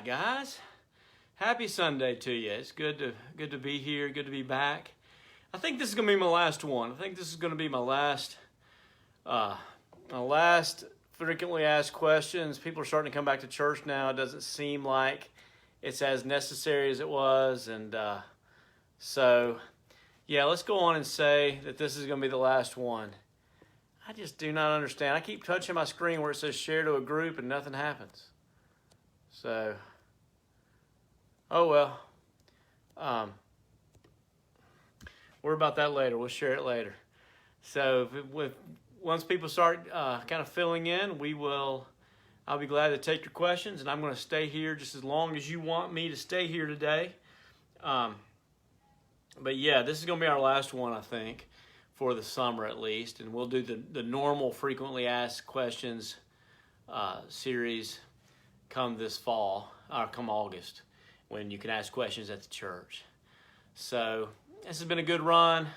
guys. Happy Sunday to you. It's good to be here. Good to be back. I think this is gonna be my last one. I think this is gonna be my last frequently asked questions. People are starting to come back to church now. It doesn't seem like it's as necessary as it was, and so yeah, let's go on and say that this is gonna be the last one. I just do not understand. I keep touching my screen where it says share to a group and nothing happens. So, oh well. Worry about that later. We'll share it later. So, once people start kind of filling in, I'll be glad to take your questions, and I'm going to stay here just as long as you want me to stay here today. But yeah, this is going to be our last one, I think, for the summer at least, and we'll do the normal frequently asked questions series come this fall, or come August, when you can ask questions at the church. So this has been a good run.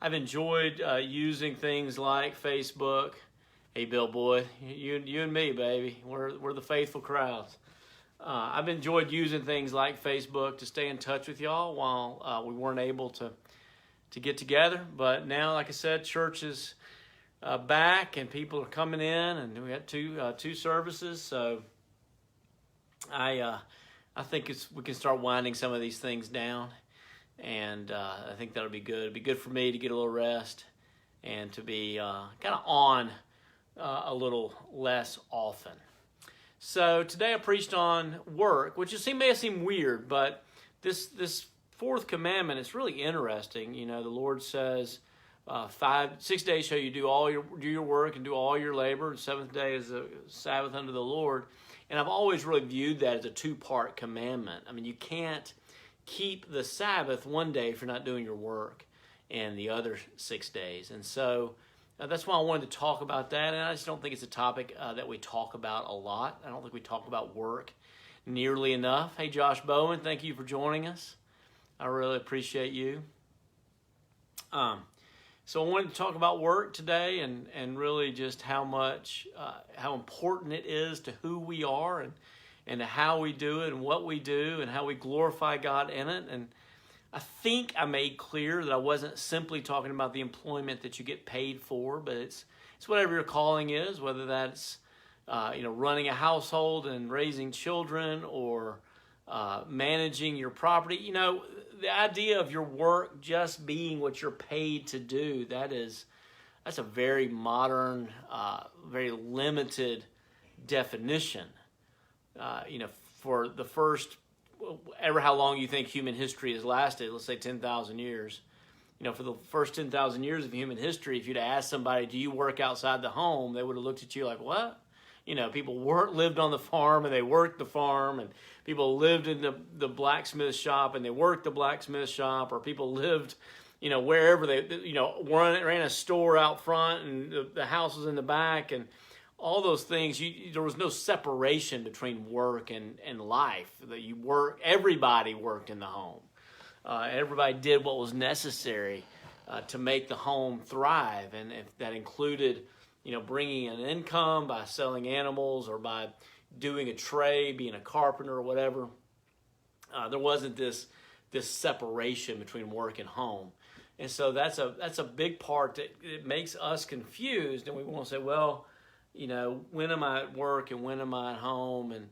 I've enjoyed using things like Facebook. Hey, Bill Boyd, you and me, baby, we're the faithful crowds. I've enjoyed using things like Facebook to stay in touch with y'all while we weren't able to get together. But now, like I said, church is back and people are coming in, and we got two services. So I think we can start winding some of these things down, and I think that'll be good. It'll be good for me to get a little rest and to be kind of on a little less often. So today I preached on work, which may seem weird, but this fourth commandment is really interesting. You know, the Lord says, 6 days shall you do your work and do all your labor, and seventh day is a Sabbath unto the Lord. And I've always really viewed that as a two-part commandment. I mean, you can't keep the Sabbath one day if you're not doing your work and the other 6 days. And so that's why I wanted to talk about that. And I just don't think it's a topic that we talk about a lot. I don't think we talk about work nearly enough. Hey, Josh Bowen, thank you for joining us. I really appreciate you. So I wanted to talk about work today and really just how important it is to who we are and to how we do it and what we do and how we glorify God in it. And I think I made clear that I wasn't simply talking about the employment that you get paid for, but it's whatever your calling is, whether that's running a household and raising children or managing your property. You know, the idea of your work just being what you're paid to do, that's a very modern, very limited definition. For the first, how long you think human history has lasted, let's say 10,000 years. For the first 10,000 years of human history, if you'd asked somebody, do you work outside the home? They would have looked at you like, what? People lived on the farm and they worked the farm, and people lived in the blacksmith shop and they worked the blacksmith shop, or people lived, wherever they, ran a store out front and the house was in the back, and all those things. There was no separation between work and life. Everybody worked in the home. Everybody did what was necessary to make the home thrive, and if that included bringing an income by selling animals or by doing a trade, being a carpenter or whatever. There wasn't this separation between work and home. And so that's a big part that it makes us confused. And we want to say, well, when am I at work and when am I at home? And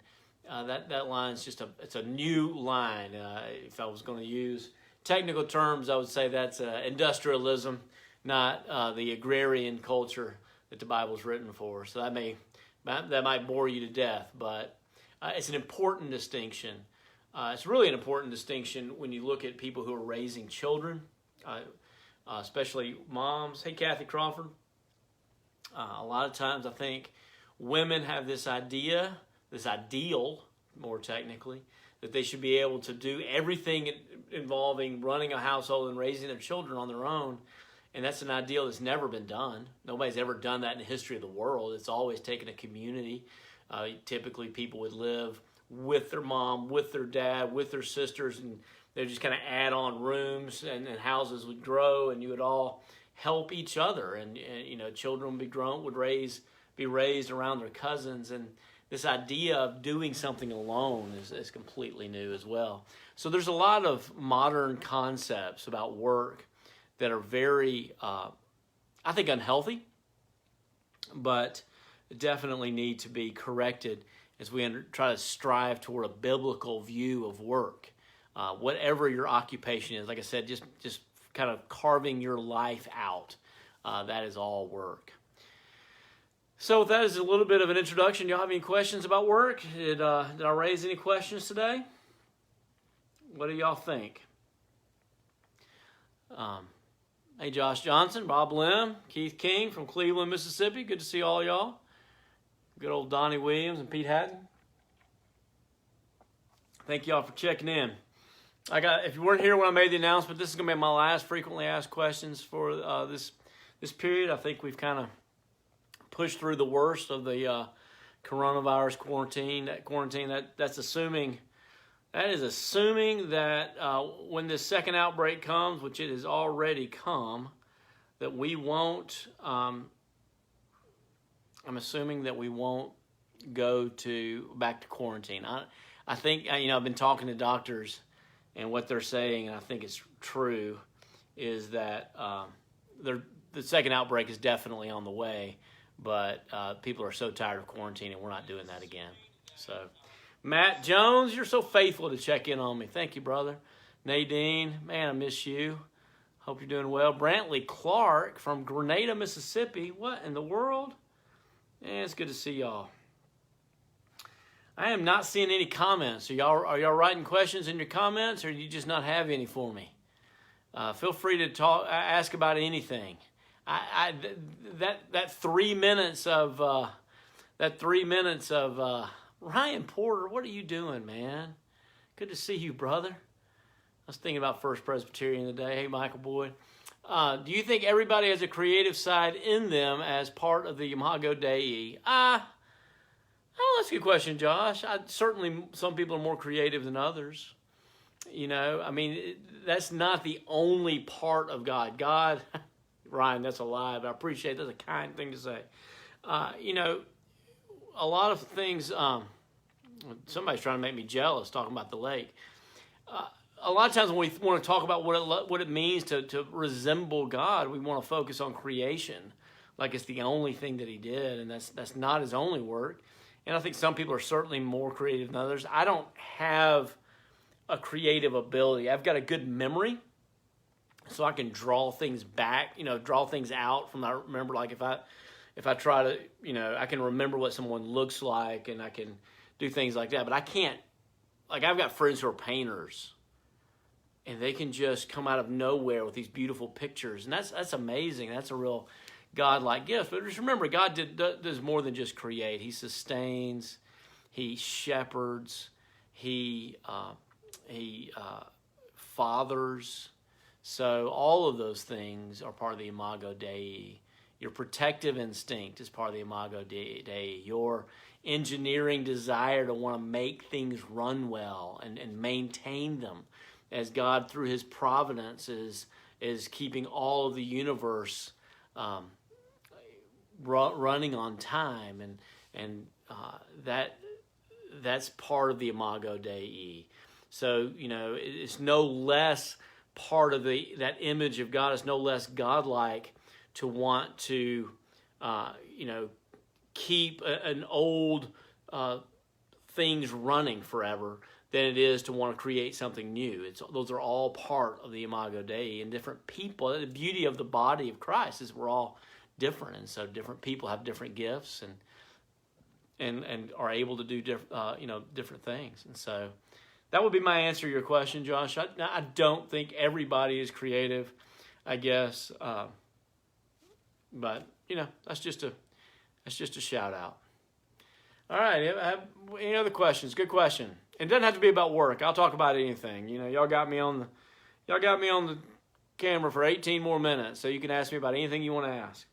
that line's it's a new line. If I was going to use technical terms, I would say that's industrialism, not the agrarian culture that the Bible's written for. So that might bore you to death, but it's an important distinction. It's really an important distinction when you look at people who are raising children, especially moms. Hey, Kathy Crawford. A lot of times I think women have this ideal, more technically, that they should be able to do everything involving running a household and raising their children on their own. And that's an ideal that's never been done. Nobody's ever done that in the history of the world. It's always taken a community. Typically, people would live with their mom, with their dad, with their sisters, and they just kind of add on rooms, and houses would grow, and you would all help each other. And children would be raised around their cousins, and this idea of doing something alone is completely new as well. So there's a lot of modern concepts about work that are very, I think, unhealthy, but definitely need to be corrected as we try to strive toward a biblical view of work. Whatever your occupation is, like I said, just kind of carving your life out. That is all work. So that is a little bit of an introduction. Y'all have any questions about work? Did I raise any questions today? What do y'all think? Hey, Josh Johnson, Bob Lim, Keith King from Cleveland, Mississippi. Good to see all y'all. Good old Donnie Williams and Pete Hatton. Thank y'all for checking in. If you weren't here when I made the announcement, this is going to be my last frequently asked questions for this period. I think we've kind of pushed through the worst of the coronavirus quarantine. That's assuming that when this second outbreak comes, which it has already come, that we won't. I'm assuming that we won't go back to quarantine. I think I've been talking to doctors, and what they're saying, and I think it's true, is that the second outbreak is definitely on the way, but people are so tired of quarantine, and we're not doing that again. So, Matt Jones, you're so faithful to check in on me. Thank you, brother. Nadine, man, I miss you. Hope you're doing well. Brantley Clark from Grenada, Mississippi. What in the world? Man, it's good to see y'all. I am not seeing any comments. Are y'all writing questions in your comments, or do you just not have any for me? Feel free to ask about anything. That 3 minutes of Ryan Porter, what are you doing, man? Good to see you, brother. I was thinking about First Presbyterian today. Hey, Michael Boyd. Do you think everybody has a creative side in them as part of the Imago Dei? Oh, that's a good question, Josh. Certainly some people are more creative than others. That's not the only part of God. God, Ryan, that's a lie, but I appreciate it. That's a kind thing to say. A lot of things, somebody's trying to make me jealous talking about the lake. A lot of times when we want to talk about what it means to resemble God, we want to focus on creation, like it's the only thing that he did, and that's not his only work. And I think some people are certainly more creative than others. I don't have a creative ability. I've got a good memory, so I can draw things back, draw things out from. I remember, like if I try to, I can remember what someone looks like, and I can do things like that. But I can't. Like, I've got friends who are painters, and they can just come out of nowhere with these beautiful pictures, and that's amazing. That's a real God-like gift. But just remember, God does more than just create. He sustains, he shepherds, he fathers. So all of those things are part of the Imago Dei. Your protective instinct is part of the Imago Dei. Your engineering desire to want to make things run well and maintain them, as God, through his providence, is keeping all of the universe running on time, and that's part of the Imago Dei. So it's no less part of that image of God. It's no less godlike to want to keep an old things running forever than it is to want to create something new. Those are all part of the Imago Dei, and different people. The beauty of the body of Christ is we're all different, and so different people have different gifts and are able to do different things. And so that would be my answer to your question, Josh. I don't think everybody is creative, I guess, but that's just a shout out. All right, any other questions? Good question. It doesn't have to be about work. I'll talk about anything. Y'all got me on the camera for 18 more minutes, so you can ask me about anything you want to ask.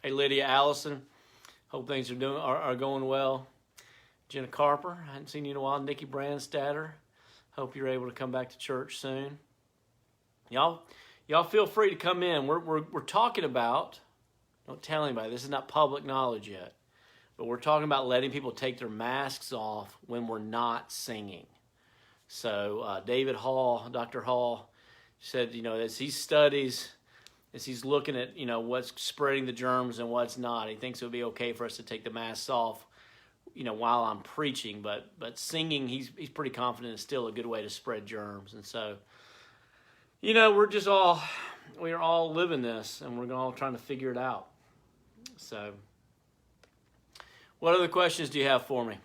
Hey, Lydia Allison. Hope things are going well. Jenna Carper, I hadn't seen you in a while. Nikki Brandstatter. Hope you're able to come back to church soon. Y'all feel free to come in. We're talking about Don't tell anybody. This is not public knowledge yet. But we're talking about letting people take their masks off when we're not singing. So David Hall, Dr. Hall, said, as he studies, as he's looking at, what's spreading the germs and what's not, he thinks it would be okay for us to take the masks off, while I'm preaching. But singing, he's pretty confident is still a good way to spread germs. And so, we're all living this, and we're all trying to figure it out. So, what other questions do you have for me?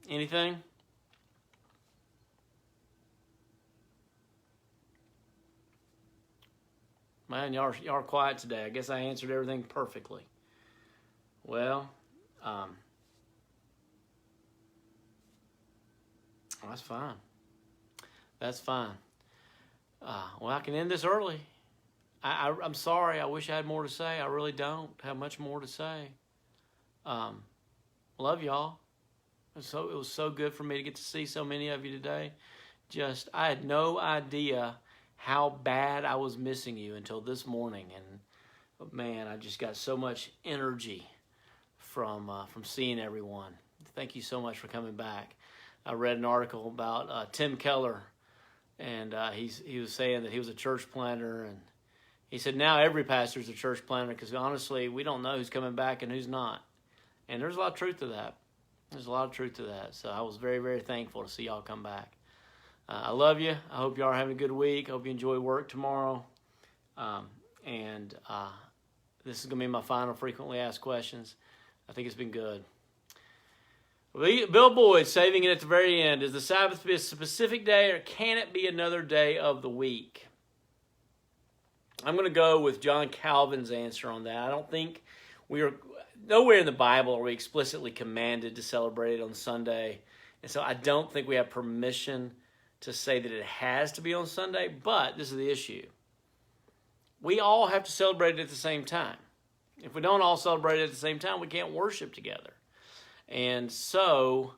Anything? Man, y'all are quiet today. I guess I answered everything perfectly. Well, that's fine. That's fine. Well, I can end this early. I'm sorry. I wish I had more to say. I really don't have much more to say. Love y'all. It was so good for me to get to see so many of you today. I had no idea how bad I was missing you until this morning, and man, I just got so much energy from seeing everyone. Thank you so much for coming back. I read an article about Tim Keller, and he was saying that he was a church planter, and he said now every pastor is a church planter because honestly, we don't know who's coming back and who's not, and there's a lot of truth to that. There's a lot of truth to that. So I was very, very thankful to see y'all come back. I love you. I hope you are having a good week. I hope you enjoy work tomorrow. And this is going to be my final frequently asked questions. I think it's been good. Bill Boyd, saving it at the very end. Is the Sabbath be a specific day or can it be another day of the week? I'm going to go with John Calvin's answer on that. I don't think nowhere in the Bible are we explicitly commanded to celebrate it on Sunday. And so I don't think we have permission to say that it has to be on Sunday, but this is the issue. We all have to celebrate it at the same time. If we don't all celebrate it at the same time, we can't worship together. And so,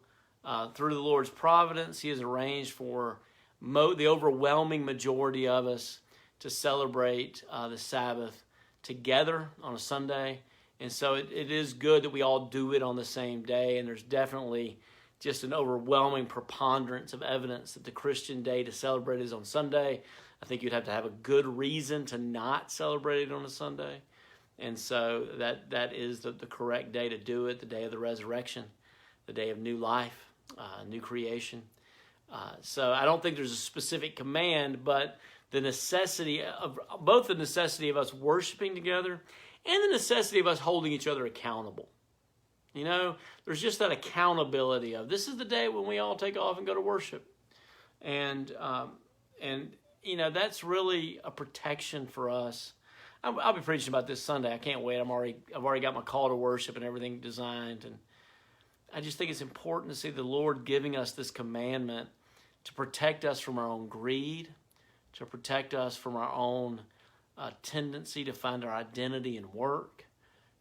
through the Lord's providence, He has arranged for the overwhelming majority of us to celebrate the Sabbath together on a Sunday. And so it is good that we all do it on the same day, and there's definitely just an overwhelming preponderance of evidence that the Christian day to celebrate is on Sunday. I think you'd have to have a good reason to not celebrate it on a Sunday. And so that is the correct day to do it, the day of the resurrection, the day of new life, new creation. So I don't think there's a specific command, but the necessity of us worshiping together and the necessity of us holding each other accountable. There's just that accountability of this is the day when we all take off and go to worship. And that's really a protection for us. I'll be preaching about this Sunday. I can't wait. I've already got my call to worship and everything designed. And I just think it's important to see the Lord giving us this commandment to protect us from our own greed, to protect us from our own tendency to find our identity in work,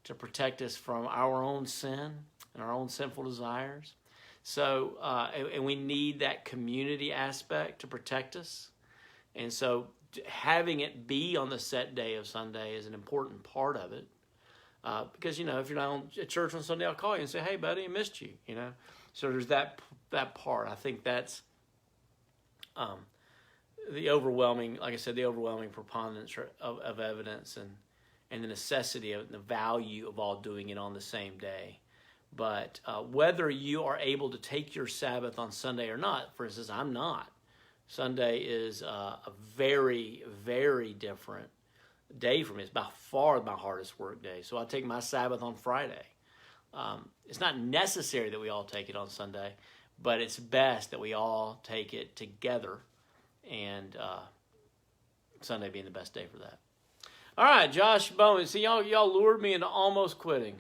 to protect us from our own sin and our own sinful desires. So, and we need that community aspect to protect us. And so having it be on the set day of Sunday is an important part of it. Because, if you're not at church on Sunday, I'll call you and say, hey, buddy, I missed you, So there's that part. I think that's the overwhelming, like I said, the overwhelming preponderance of evidence and the necessity of the value of all doing it on the same day. But whether you are able to take your Sabbath on Sunday or not, for instance, I'm not. Sunday is a very, very different day for me. It's by far my hardest work day. So I take my Sabbath on Friday. It's not necessary that we all take it on Sunday, but it's best that we all take it together, and Sunday being the best day for that. All right, Josh Bowman. See, y'all lured me into almost quitting.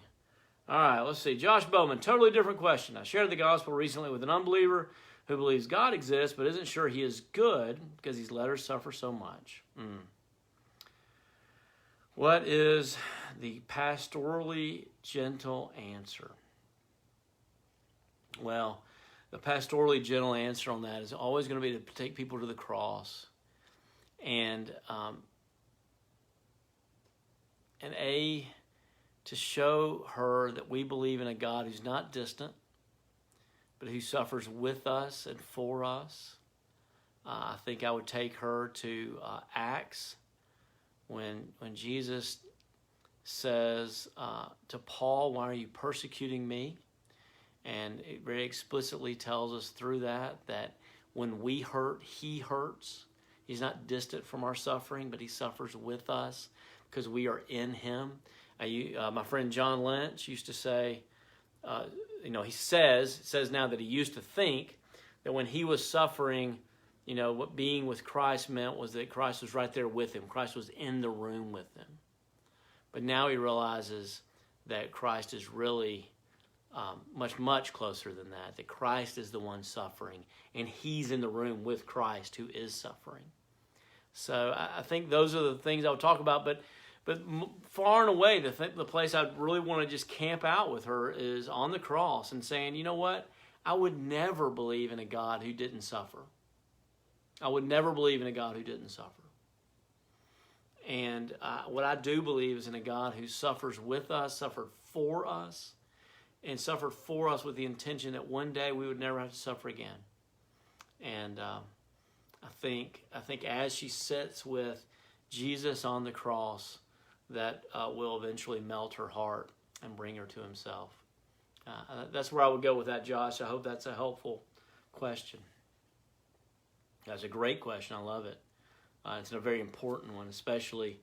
All right, let's see. Josh Bowman, totally different question. I shared the gospel recently with an unbeliever who believes God exists but isn't sure He is good because He's let her suffer so much. What is the pastorally gentle answer? Well, the pastorally gentle answer on that is always going to be to take people to the cross. And to show her that we believe in a God who's not distant, but who suffers with us and for us. I think I would take her to Acts when Jesus says to Paul, "Why are you persecuting me?" And it very explicitly tells us through that when we hurt, he hurts. He's not distant from our suffering, but he suffers with us because we are in him. My friend John Lynch used to say, he says now that he used to think that when he was suffering, what being with Christ meant was that Christ was right there with him. Christ was in the room with him. But now he realizes that Christ is really much, much closer than that Christ is the one suffering, and he's in the room with Christ who is suffering. So I think those are the things I would talk about, but far and away, the place I'd really want to just camp out with her is on the cross and saying, you know what? I would never believe in a God who didn't suffer. I would never believe in a God who didn't suffer. And what I do believe is in a God who suffers with us, suffered for us, and suffered for us with the intention that one day we would never have to suffer again. And I think as she sits with Jesus on the cross, that will eventually melt her heart and bring her to himself. That's where I would go with that, Josh. I hope that's a helpful question. That's a great question. I love it. It's a very important one, especially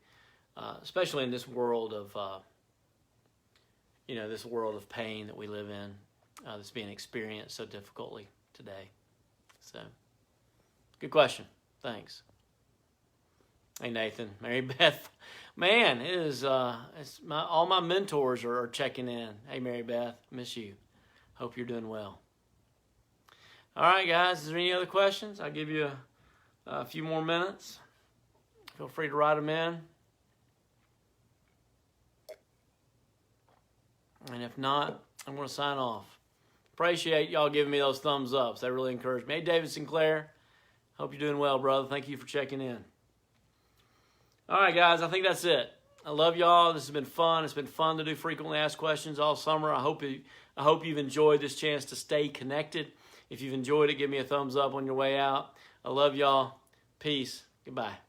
in this world of this world of pain that we live in, that's being experienced so difficultly today. So, good question. Thanks. Hey, Nathan, Mary Beth. Man, it is. All my mentors are checking in. Hey, Mary Beth, miss you. Hope you're doing well. All right, guys. Is there any other questions? I'll give you a few more minutes. Feel free to write them in. And if not, I'm going to sign off. Appreciate y'all giving me those thumbs ups. They really encourage me. Hey, David Sinclair. Hope you're doing well, brother. Thank you for checking in. All right, guys. I think that's it. I love y'all. This has been fun. It's been fun to do frequently asked questions all summer. I hope you've enjoyed this chance to stay connected. If you've enjoyed it, give me a thumbs up on your way out. I love y'all. Peace. Goodbye.